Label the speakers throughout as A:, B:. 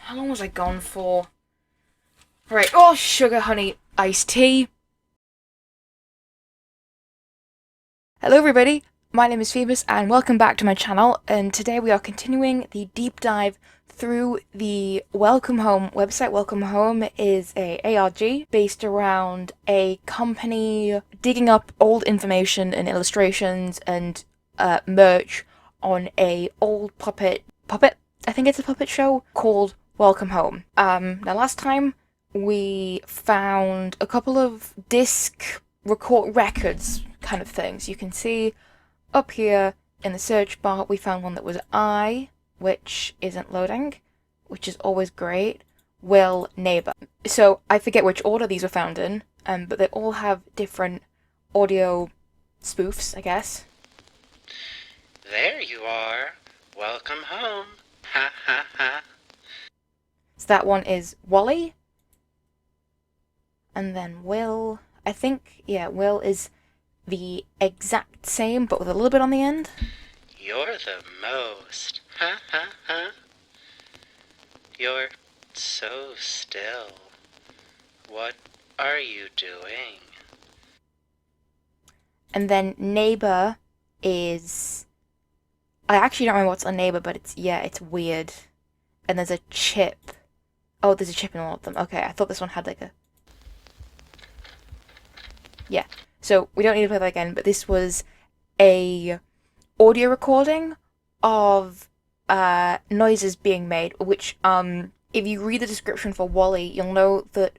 A: How long was I gone for? Right. Oh, sugar, honey, iced tea. Hello, everybody. My name is Phoebus, and welcome back to my channel. And today we are continuing the deep dive through the Welcome Home website. Welcome Home is a ARG based around a company digging up old information and illustrations and merch on a old puppet. I think it's a puppet show called Welcome Home. Now last time we found a couple of disc records kind of things. You can see up here in the search bar we found one that was I, which isn't loading, which is always great. Will, neighbor. So I forget which order these were found in, but they all have different audio spoofs, I guess.
B: There you are. Welcome home. Ha ha ha.
A: So that one is Wally. And then Will, I think, yeah, Will is the exact same, but with a little bit on the end.
B: You're the most. Ha ha ha. You're so still. What are you doing?
A: And then neighbor is... I actually don't remember what's on neighbor, but it's weird. And there's a chip. Oh, there's a chip in all of them. Okay, I thought this one had like a... Yeah. So we don't need to play that again, but this was a audio recording of noises being made, which if you read the description for Wally, you'll know that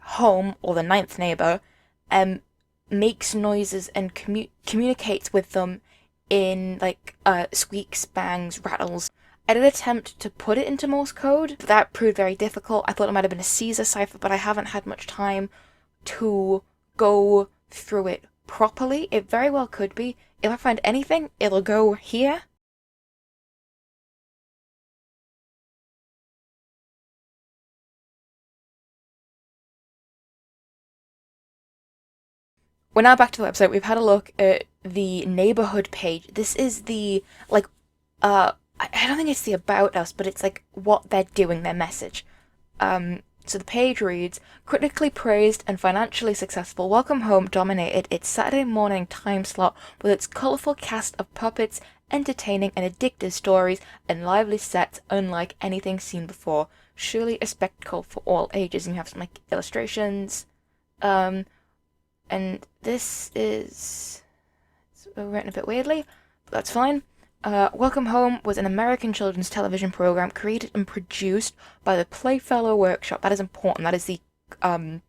A: home, or the ninth neighbor, makes noises and communicates with them in like squeaks, bangs, rattles. I did attempt to put it into Morse code, but that proved very difficult. I thought it might have been a Caesar cipher, but I haven't had much time to go through it properly. It very well could be. If I find anything, it'll go here. We're now back to the website. We've had a look at the neighborhood page. This is the, like, I don't think it's the about us, but it's like what they're doing, their message. So the page reads, critically praised and financially successful, Welcome Home dominated its Saturday morning time slot with its colourful cast of puppets, entertaining and addictive stories, and lively sets unlike anything seen before. Surely a spectacle for all ages. And you have some like illustrations. And this is written a bit weirdly, but that's fine. Welcome Home was an American children's television program created and produced by the Playfellow Workshop. That is important. That is the that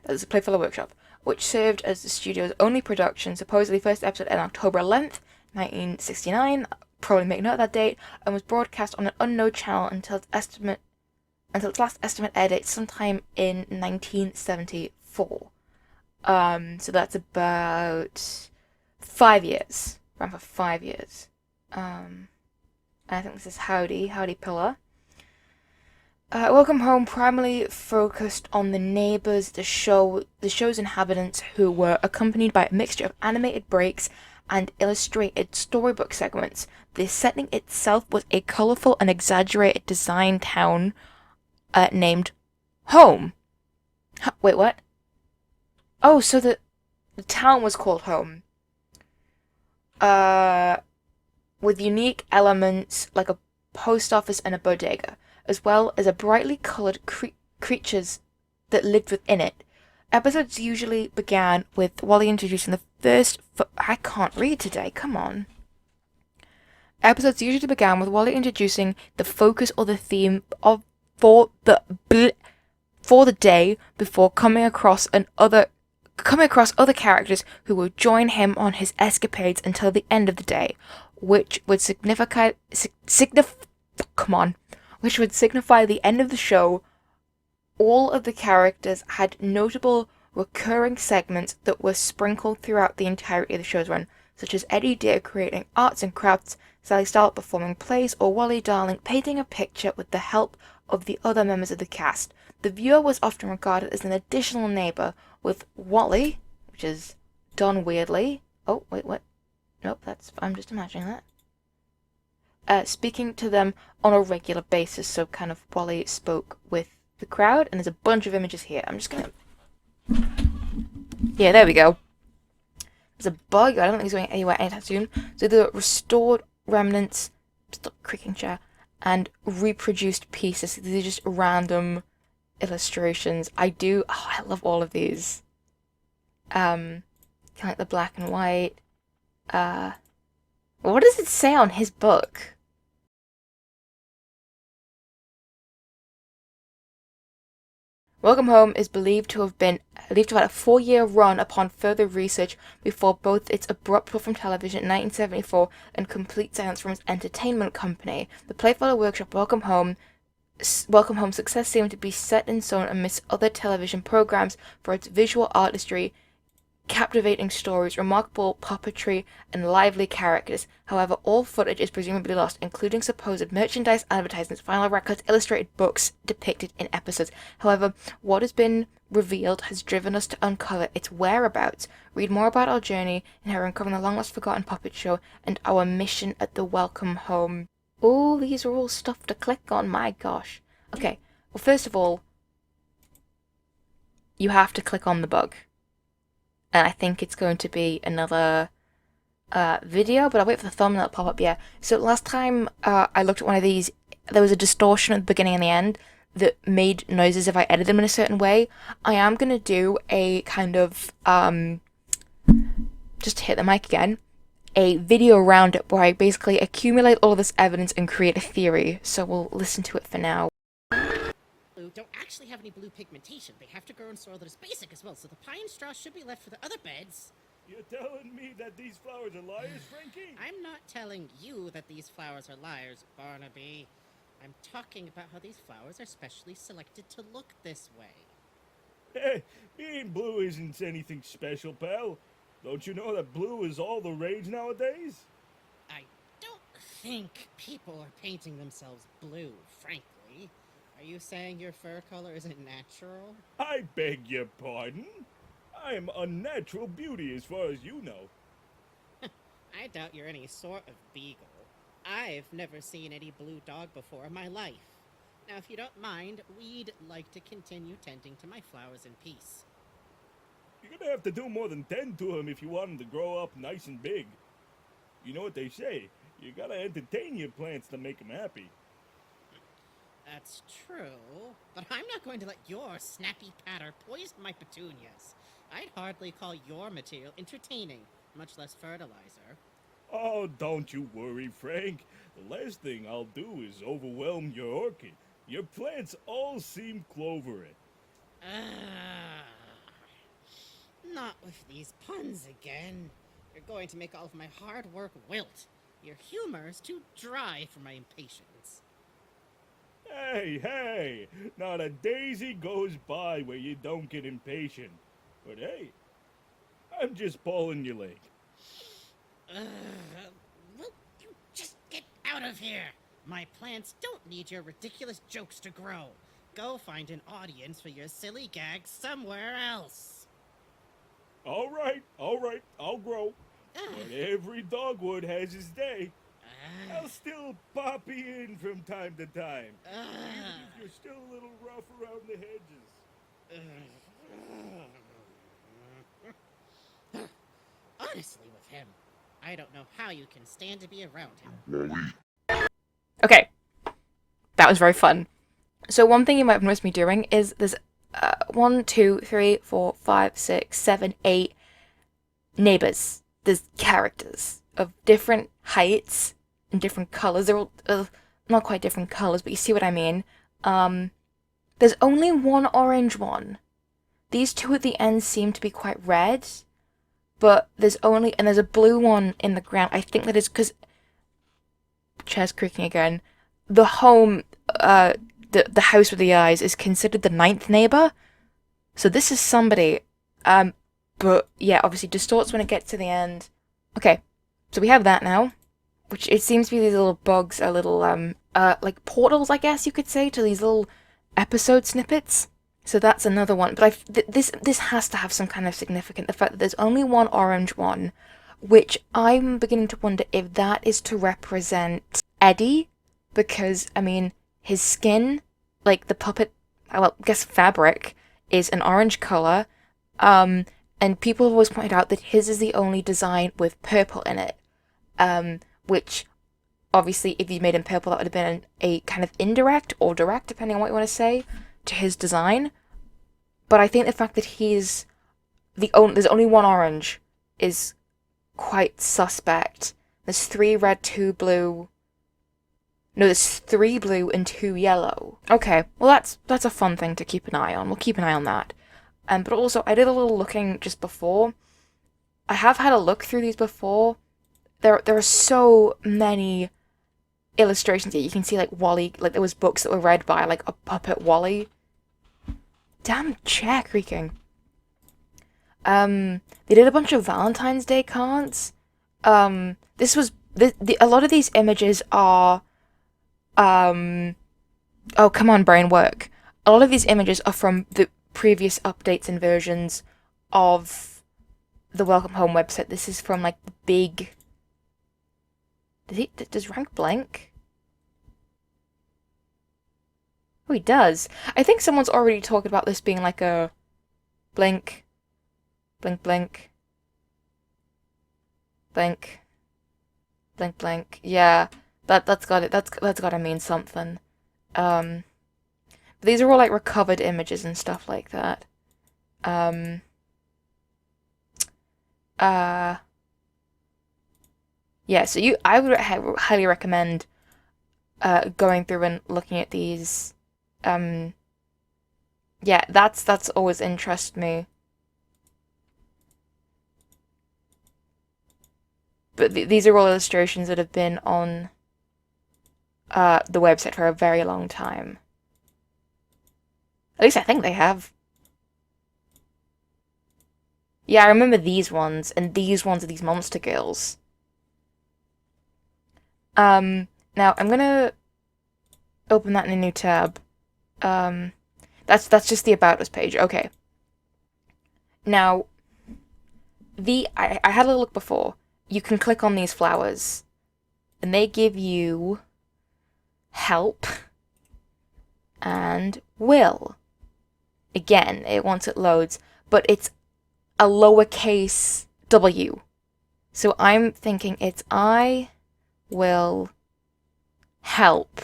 A: is the Playfellow Workshop, which served as the studio's only production. Supposedly, first episode on October 11th, 1969. Probably make note of that date, and was broadcast on an unknown channel until its last estimate air date sometime in 1974. So that's about 5 years. Ran for 5 years. I think this is Howdy Pillar. Welcome Home primarily focused on the neighbors, the show's inhabitants, who were accompanied by a mixture of animated breaks and illustrated storybook segments. The setting itself was a colorful and exaggerated design town named Home. Wait, what? Oh, so the town was called Home. With unique elements like a post office and a bodega, as well as a brightly coloured creatures that lived within it. Episodes usually began with Wally introducing the first... I can't read today, come on. Episodes usually began with Wally introducing the focus or the theme of for the day before coming across other characters who would join him on his escapades until the end of the day, which would signify the end of the show. All of the characters had notable recurring segments that were sprinkled throughout the entirety of the show's run, such as Eddie Deer creating arts and crafts, Sally Stark performing plays, or Wally Darling painting a picture with the help of the other members of the cast. The viewer was often regarded as an additional neighbor, with Wally, which is done weirdly. Oh, wait, what? Nope, I'm just imagining that. speaking to them on a regular basis. So kind of Wally spoke with the crowd, and there's a bunch of images here. I'm just gonna... Yeah, there we go. There's a bug. I don't think he's going anywhere anytime soon. So the restored remnants, stop creaking chair, and reproduced pieces. These are just random illustrations. I love all of these. Kind of like the black and white. What does it say on his book? Welcome Home is believed to have had a 4-year run upon further research before both its abrupt withdrawal from television in 1974 and complete silence from its entertainment company. The Playfellow Workshop Welcome Home success seemed to be set in stone amidst other television programs for its visual artistry, captivating stories, remarkable puppetry, and lively characters. However, all footage is presumably lost, including supposed merchandise, advertisements, final records, illustrated books depicted in episodes. However, what has been revealed has driven us to uncover its whereabouts. Read more about our journey in her uncovering the long-lost forgotten puppet show and our mission at the Welcome Home. Oh, these are all stuff to click on, my gosh. Okay, well, first of all, you have to click on the bug. And I think it's going to be another video, but I'll wait for the thumbnail to pop up. Yeah. So last time I looked at one of these, there was a distortion at the beginning and the end that made noises if I edited them in a certain way. I am going to do a kind of, just to hit the mic again, a video roundup where I basically accumulate all of this evidence and create a theory. So we'll listen to it for now.
C: Don't actually have any blue pigmentation. They have to grow in soil that is basic as well, so the pine straw should be left for the other beds.
D: You're telling me that these flowers are liars, Frankie?
C: I'm not telling you that these flowers are liars, Barnaby. I'm talking about how these flowers are specially selected to look this way.
D: Hey, being blue isn't anything special, pal. Don't you know that blue is all the rage nowadays?
C: I don't think people are painting themselves blue, frankly. Are you saying your fur color isn't natural?
D: I beg your pardon? I am unnatural beauty as far as you know.
C: I doubt you're any sort of beagle. I've never seen any blue dog before in my life. Now, if you don't mind, we'd like to continue tending to my flowers in peace.
D: You're gonna have to do more than tend to them if you want them to grow up nice and big. You know what they say, you gotta entertain your plants to make them happy.
C: That's true, but I'm not going to let your snappy patter poison my petunias. I'd hardly call your material entertaining, much less fertilizer.
D: Oh, don't you worry, Frank. The last thing I'll do is overwhelm your orchid. Your plants all seem clovery.
C: Not with these puns again. You're going to make all of my hard work wilt. Your humor's too dry for my impatience.
D: Hey, not a daisy goes by where you don't get impatient. But hey, I'm just pulling your leg.
C: Will you just get out of here? My plants don't need your ridiculous jokes to grow. Go find an audience for your silly gags somewhere else.
D: All right, I'll grow. But every dogwood has his day. I'll still pop you in from time to time. Even if you're still a little rough around the hedges.
C: Honestly, with him, I don't know how you can stand to be around him.
A: Okay, that was very fun. So one thing you might have noticed me doing is there's 1, 2, 3, 4, 5, 6, 7, 8 neighbors. There's characters of different heights and different colors. They're all not quite different colors, but you see what I mean. There's only one orange one. These two at the end seem to be quite red, but there's a blue one in the ground. I think that is because chair's creaking again. The home, the house with the eyes is considered the 9th neighbor. So this is somebody. But yeah, obviously distorts when it gets to the end. Okay, so we have that now, which it seems to be these little bugs, are little like portals, I guess you could say, to these little episode snippets. So that's another one. But this has to have some kind of significance. The fact that there's only one orange one, which I'm beginning to wonder if that is to represent Eddie, because, I mean, his skin, like the puppet, well, I guess fabric, is an orange color, and people have always pointed out that his is the only design with purple in it, which, obviously, if you made him purple, that would have been a kind of indirect or direct, depending on what you want to say, to his design. But I think the fact that there's only one orange is quite suspect. There's 3 red, 2 blue. No, there's 3 blue and 2 yellow. Okay, well that's a fun thing to keep an eye on. We'll keep an eye on that. But also, I did a little looking just before. I have had a look through these before. There are so many illustrations here. You can see, like, Wally, like, there was books that were read by, like, a puppet Wally. Damn chair creaking. They did a bunch of Valentine's Day cards. A lot of these images are, oh, come on, brain, work. A lot of these images are from the previous updates and versions of the Welcome Home website. This is from, like, the big... Does Rank blink? Oh, he does. I think someone's already talked about this being like a blink, blink, blink, blink, blink, blink. Yeah, that's got it. That's got to mean something. These are all like recovered images and stuff like that. Yeah. So I would highly recommend going through and looking at these. Yeah, that's always interested me. But these are all illustrations that have been on the website for a very long time. At least I think they have. Yeah, I remember these ones, and these ones are these monster girls. Now I'm gonna open that in a new tab. That's just the About Us page. Okay. Now, I had a look before. You can click on these flowers, and they give you help and will. Again, once it loads, but it's a lowercase w. So I'm thinking it's I will help.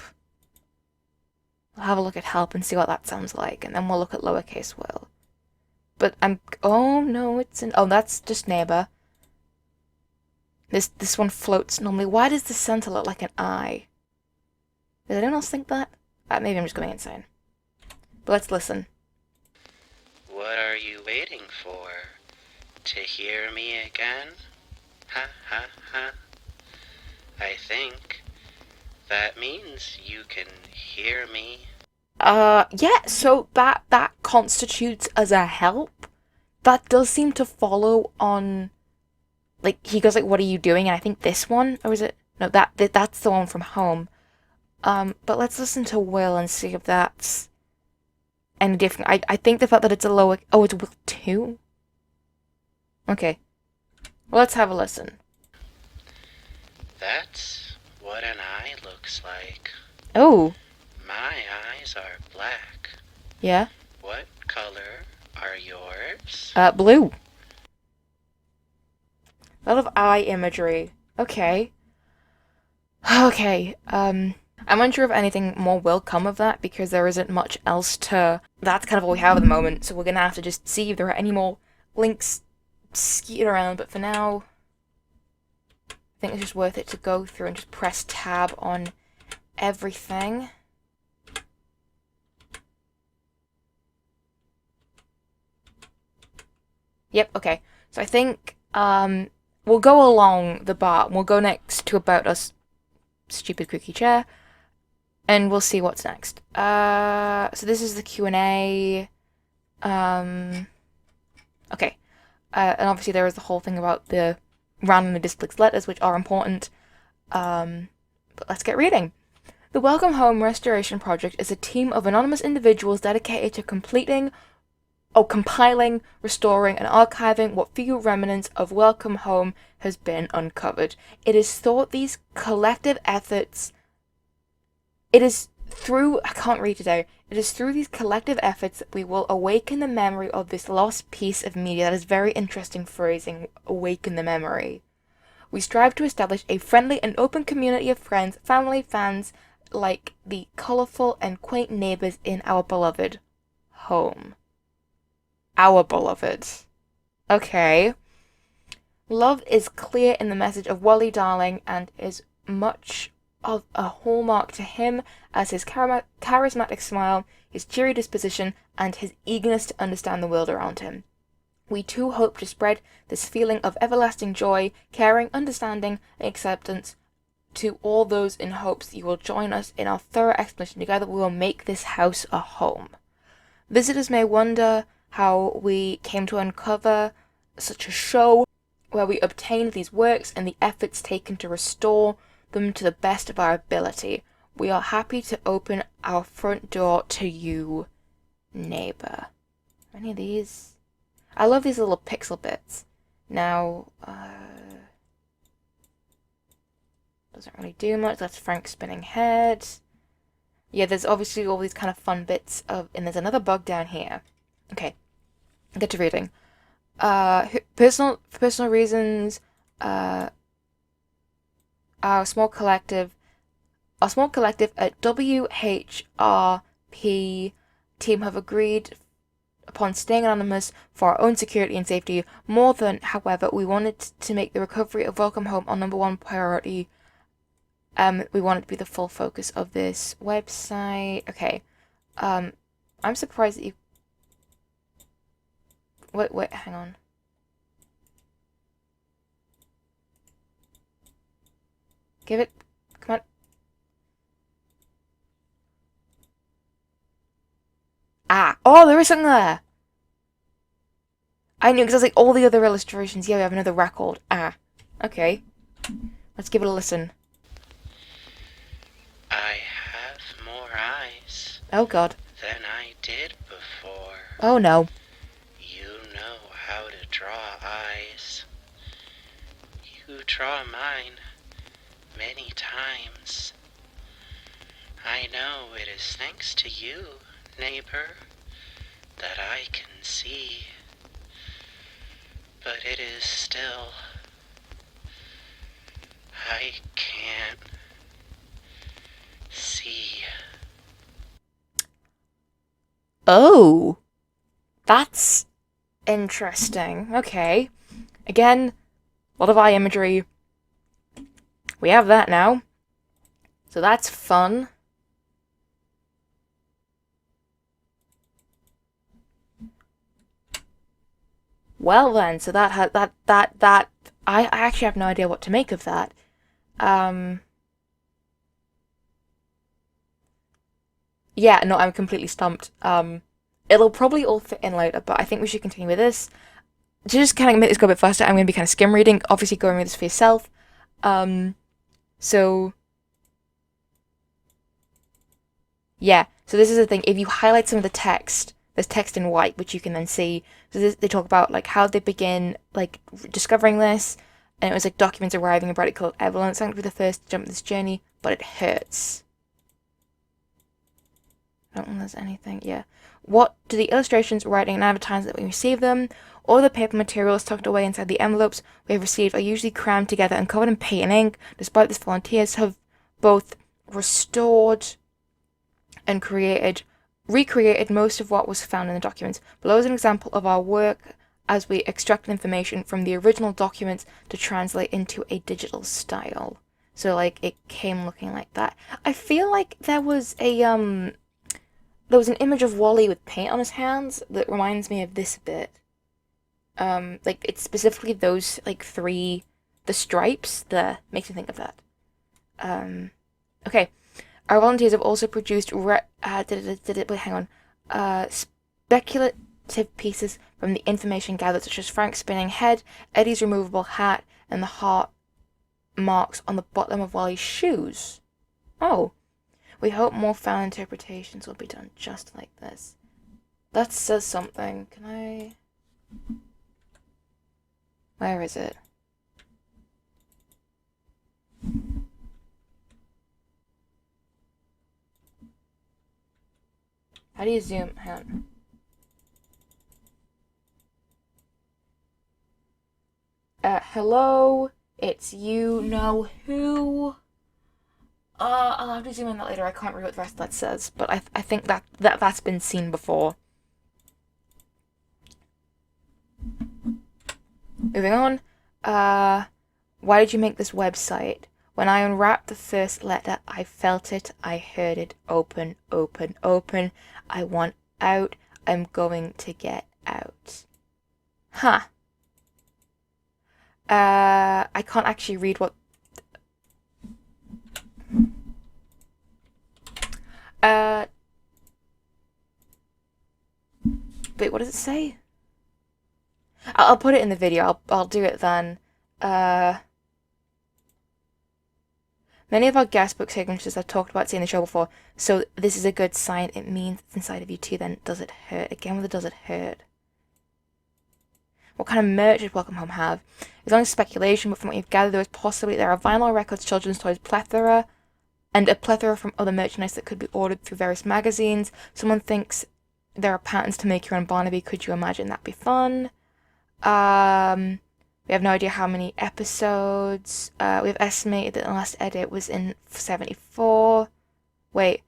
A: I'll have a look at help and see what that sounds like, and then we'll look at lowercase will. But oh no, oh, that's just neighbor. This one floats normally. Why does the center look like an eye? Does anyone else think that? Maybe I'm just going insane. But let's listen.
B: What are you waiting for? To hear me again? Ha ha ha. I think that means you can hear me.
A: Yeah, so that constitutes as a help. That does seem to follow on, like, he goes like, what are you doing? And I think this one, or is it? No, that's the one from home. But let's listen to Will and see if that's any different. I think the fact that it's a lower, oh, it's Will 2? Okay. Well, let's have a listen.
B: That's what an eye looks like.
A: Oh.
B: My eyes are black.
A: Yeah?
B: What color are yours?
A: Blue. A lot of eye imagery. Okay. Okay, I'm unsure if anything more will come of that, because there isn't much else to... That's kind of all we have at the moment, so we're gonna have to just see if there are any more links skiing around, but for now, I think it's just worth it to go through and just press tab on everything. Yep, okay. So I think, we'll go along the bar. We'll go next to About Us, stupid cookie chair, and we'll see what's next. So this is the Q&A. Okay. And obviously there is the whole thing about the randomly displaced letters, which are important. But let's get reading. The Welcome Home Restoration Project is a team of anonymous individuals dedicated to compiling, restoring, and archiving what few remnants of Welcome Home has been uncovered. It is thought these collective efforts It is through, I can't read today, it is through these collective efforts that we will awaken the memory of this lost piece of media. That is very interesting phrasing, awaken the memory. We strive to establish a friendly and open community of friends, family, fans, like the colourful and quaint neighbours in our beloved home. Our beloved. Okay. Love is clear in the message of Wally Darling and is much of a hallmark to him as his charismatic smile, his cheery disposition, and his eagerness to understand the world around him. We too hope to spread this feeling of everlasting joy, caring, understanding, and acceptance to all those in hopes you will join us in our thorough exploration. Together we will make this house a home. Visitors may wonder how we came to uncover such a show where we obtained these works and the efforts taken to restore them to the best of our ability. We are happy to open our front door to you, neighbor. Any of these? I love these little pixel bits. Now, doesn't really do much. That's Frank spinning head. Yeah, there's obviously all these kind of fun bits of, and there's another bug down here. Okay, get to reading. For personal reasons, our small collective at WHRP team have agreed upon staying anonymous for our own security and safety. More than, however, we wanted to make the recovery of Welcome Home our number one priority. We want it to be the full focus of this website. Okay. I'm surprised that you... Wait, hang on. Give it... Come on. Ah! Oh, there is something there! I knew, because I was like, all the other illustrations. Yeah, we have another record. Ah. Okay. Let's give it a listen.
B: I have more eyes
A: Oh, God.
B: than I did before.
A: Oh, no.
B: You know how to draw eyes. You draw mine many times. I know it is thanks to you, neighbor, that I can see. But it is still... I can't see.
A: Oh. That's interesting. Okay. Again, a lot of eye imagery. We have that now. So that's fun. Well then, so that I actually have no idea what to make of that. Yeah, no, I'm completely stumped. It'll probably all fit in later, but I think we should continue with this. To just kind of make this go a bit faster, I'm going to be kind of skim reading. Obviously, go and read this for yourself. So yeah, so this is the thing. If you highlight some of the text, there's text in white, which you can then see. So they talk about like how they begin like discovering this, and it was like documents arriving in brightly colored envelopes. Thank you for the first jump this journey, but it hurts. I don't think there's anything. Yeah. What do the illustrations, writing, and advertising that we receive them? All the paper materials tucked away inside the envelopes we have received are usually crammed together and covered in paint and ink. Despite this, volunteers have both restored and recreated most of what was found in the documents. Below is an example of our work as we extracted information from the original documents to translate into a digital style. So like it came looking like that. I feel like there was an image of Wally with paint on his hands that reminds me of this a bit. Like it's specifically those like three, the stripes that makes me think of that. Okay. Our volunteers have also produced speculative pieces from the information gathered, such as Frank's spinning head, Eddie's removable hat, and the heart marks on the bottom of Wally's shoes. Oh. We hope more fan interpretations will be done just like this. That says something. Can I... Where is it? How do you zoom? Hang on. Hello? It's you know who? I'll have to zoom in that later. I can't read what the rest of that says, but I think that's been seen before. Moving on. Why did you make this website? When I unwrapped the first letter, I felt it, I heard it. Open, open, open. I want out. I'm going to get out. Huh. I can't actually read what... Wait, what does it say? I'll put it in the video. I'll do it then. Many of our guest book signatures I've talked about seeing the show before, so this is a good sign. It means it's inside of you too. Then does it hurt? Again with the does it hurt? What kind of merch did Welcome Home have? It's only speculation, but from what you've gathered, there are vinyl records, children's toys, plethora, and a plethora from other merchandise that could be ordered through various magazines. Someone thinks there are patterns to make your own Barnaby. Could you imagine? That'd be fun. We have no idea how many episodes. We've estimated that the last edit was in 74. Wait.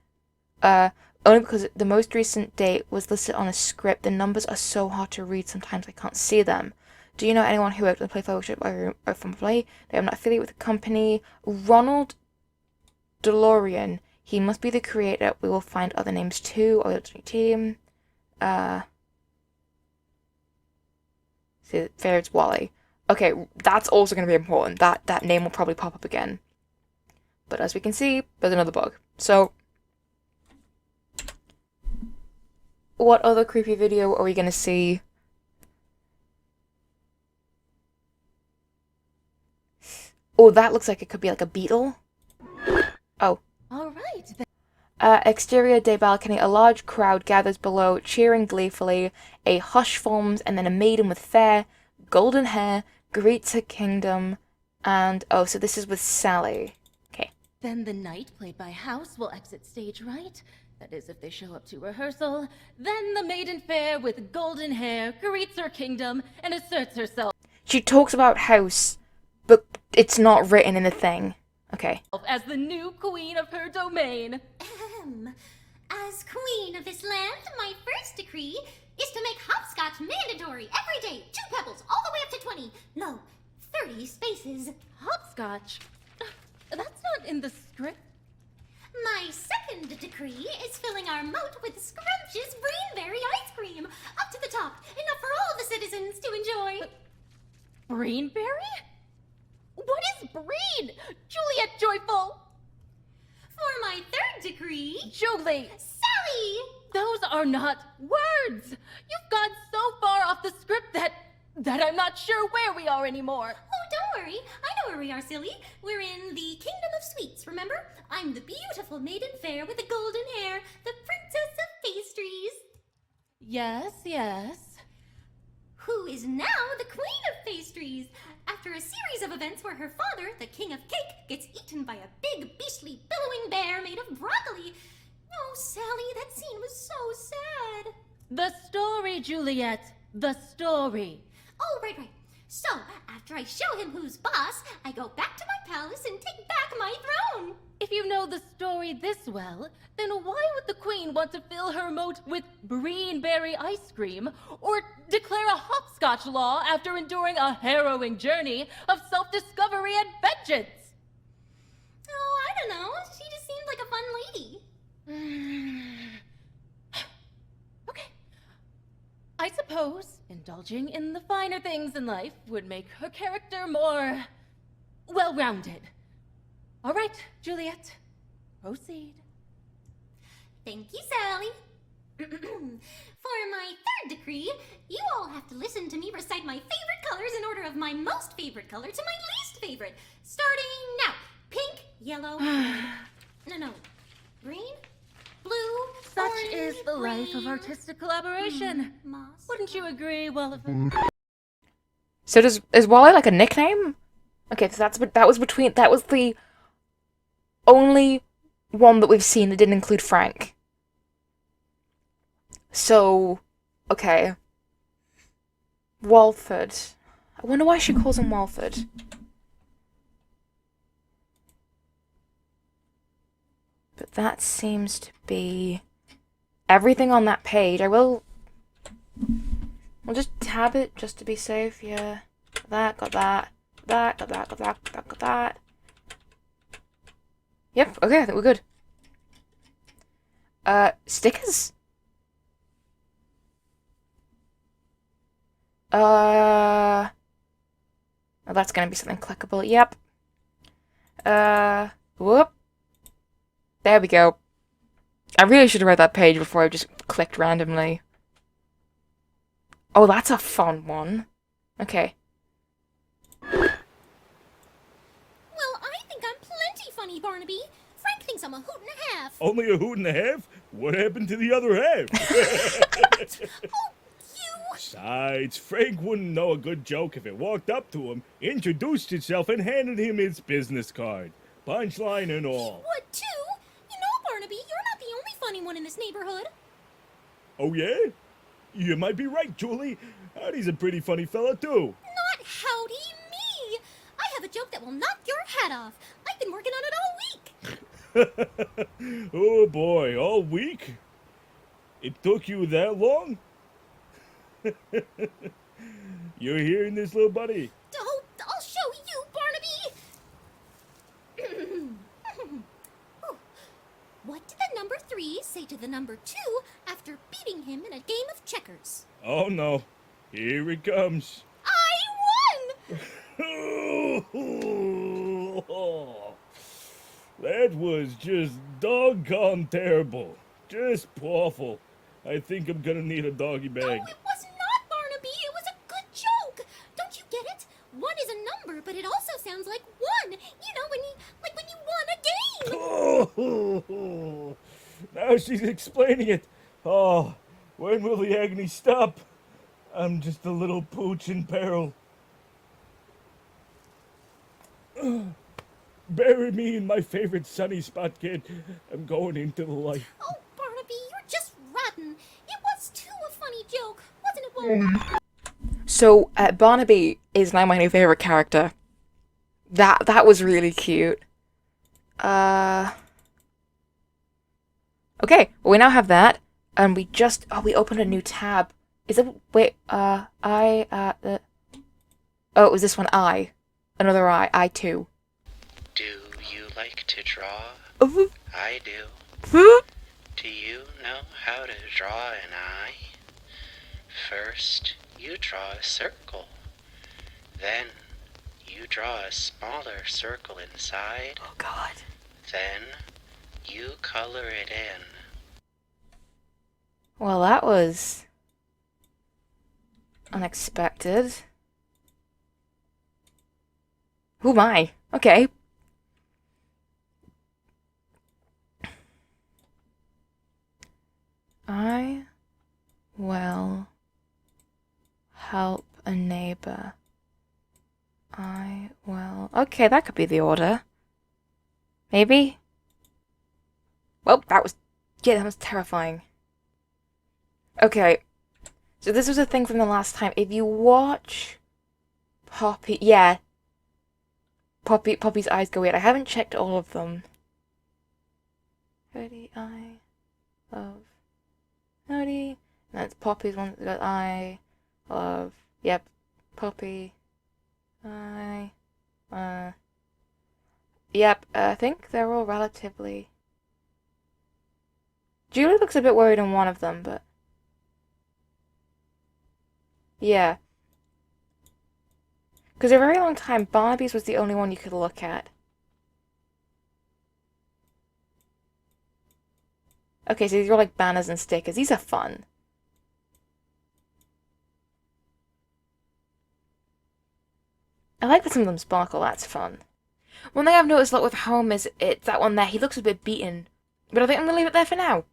A: Only because the most recent date was listed on a script. The numbers are so hard to read, sometimes I can't see them. Do you know anyone who worked on the Play Fellowship or from Play? They are not affiliated with the company. Ronald DeLorean. He must be the creator. We will find other names too. Or the team. See, Faird's Wally. Okay, that's also going to be important. That name will probably pop up again. But as we can see, there's another bug. So, what other creepy video are we going to see? Oh, that looks like it could be like a beetle. Oh.
E: Alright.
A: Exterior day balcony. A large crowd gathers below, cheering gleefully. A hush forms, and then a maiden with fair, golden hair greets her kingdom. And, oh, so this is with Sally. Okay.
E: Then the knight, played by House, will exit stage right. That is, if they show up to rehearsal. Then the maiden fair with golden hair greets her kingdom and asserts herself.
A: She talks about House, but it's not written in the thing. Okay.
E: As the new queen of her domain.
F: As queen of this land, my first decree is to make hopscotch mandatory every day. 2 pebbles, all the way up to 20. No, 30 spaces.
E: Hopscotch? That's not in the script.
F: My second decree is filling our moat with scrumptious brainberry ice cream. Up to the top, enough for all the citizens to enjoy.
E: Brainberry? What is Breen? Juliet Joyful!
F: For my third decree...
E: Julie!
F: Sally!
E: Those are not words! You've gone so far off the script that I'm not sure where we are anymore.
F: Oh, don't worry. I know where we are, silly. We're in the Kingdom of Sweets, remember? I'm the beautiful maiden fair with the golden hair, the princess of pastries.
E: Yes, yes.
F: Who is now the queen of pastries. After a series of events where her father, the king of cake, gets eaten by a big, beastly, billowing bear made of broccoli. Oh, Sally, that scene was so sad.
E: The story, Juliet. The story.
F: Oh, right. So, after I show him who's boss, I go back to my palace and take back my throne.
E: If you know the story this well, then why would the queen want to fill her moat with brainberry ice cream or declare a hopscotch law after enduring a harrowing journey of self-discovery and vengeance?
F: Oh, I don't know. She just seemed like a fun lady.
E: Okay. I suppose indulging in the finer things in life would make her character more well-rounded. All right, Juliet, proceed.
F: Thank you, Sally. For my third decree, you all have to listen to me recite my favorite colors in order of my most favorite color to my least favorite. Starting now. Pink, yellow, red. No. Green, blue,
E: Such
F: orange,
E: is the life of
F: green,
E: artistic collaboration.
F: moss.
E: Wouldn't you agree, Welliver?
A: So is Wally like a nickname? Okay, so that was the only one that we've seen that didn't include Frank. So, okay. Walford. I wonder why she calls him Walford. But that seems to be everything on that page. I'll just tab it just to be safe. Yeah. Got that. Got that. Yep, okay, I think we're good. Stickers? Oh, that's gonna be something clickable. Yep. Whoop. There we go. I really should have read that page before I just clicked randomly. Oh, that's a fun one. Okay.
F: Well, I think I'm plenty funny, Barnaby. Frank thinks I'm a hoot and a half.
D: Only a hoot and a half? What happened to the other half?
F: Oh, you!
D: Besides, Frank wouldn't know a good joke if it walked up to him, introduced itself, and handed him its business card. Punchline and all.
F: Would too? You know, Barnaby, you're not the only funny one in this neighborhood.
D: Oh, yeah? You might be right, Julie. Howdy's a pretty funny fella, too.
F: Not howdy me! I have a joke that will knock your hat off. I've been working on it all week.
D: Oh, boy, all week? It took you that long? You're hearing this, little buddy?
F: Oh, I'll show you, Barnaby! Oh, what did the number 3 say to the number 2 after beating him in a game of checkers?
D: Oh, no. Here it comes.
F: I
D: Oh, that was just doggone terrible. Just awful. I think I'm gonna need a doggy
F: won!
D: bag.
F: No, it was not, Barnaby. It was a good joke. Don't you get it? 1 is a number, but it also sounds like 1. You know, when you won a game.
D: Oh, now she's explaining it. Oh, when will the agony stop? I'm just a little pooch in peril. Bury me in my favorite sunny spot, kid. I'm going into the light.
F: Oh, Barnaby, you're just rotten. It was too a funny joke, wasn't it, Walt?
A: So, Barnaby is now my new favorite character. That was really cute. Okay, well, we now have that, and we we opened a new tab. Is it, wait, oh, it was this one, I. Another I2.
B: Do you like to draw?
A: Ooh.
B: I do. Do you know how to draw an eye? First, you draw a circle. Then, you draw a smaller circle inside.
A: Oh, God.
B: Then, you color it in.
A: Well, that was unexpected. Who am I? Okay. I will help a neighbor. I will... Okay, that could be the order. Maybe? Well, that was... Yeah, that was terrifying. Okay. So this was a thing from the last time. If you watch Poppy... Yeah. Poppy's eyes go weird. I haven't checked all of them. Ready, I love... Naughty. And that's Poppy's one that I love. Yep. Poppy. Yep, I think they're all relatively... Julie looks a bit worried on one of them, but... Yeah. Because for a very long time, Barnaby's was the only one you could look at. Okay, so these are like banners and stickers. These are fun. I like that some of them sparkle. That's fun. One thing I've noticed a lot with Home is it's that one there. He looks a bit beaten. But I think I'm going to leave it there for now.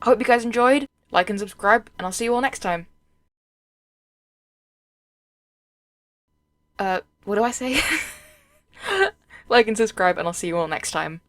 A: I hope you guys enjoyed. Like and subscribe, and I'll see you all next time. What do I say? Like and subscribe, and I'll see you all next time.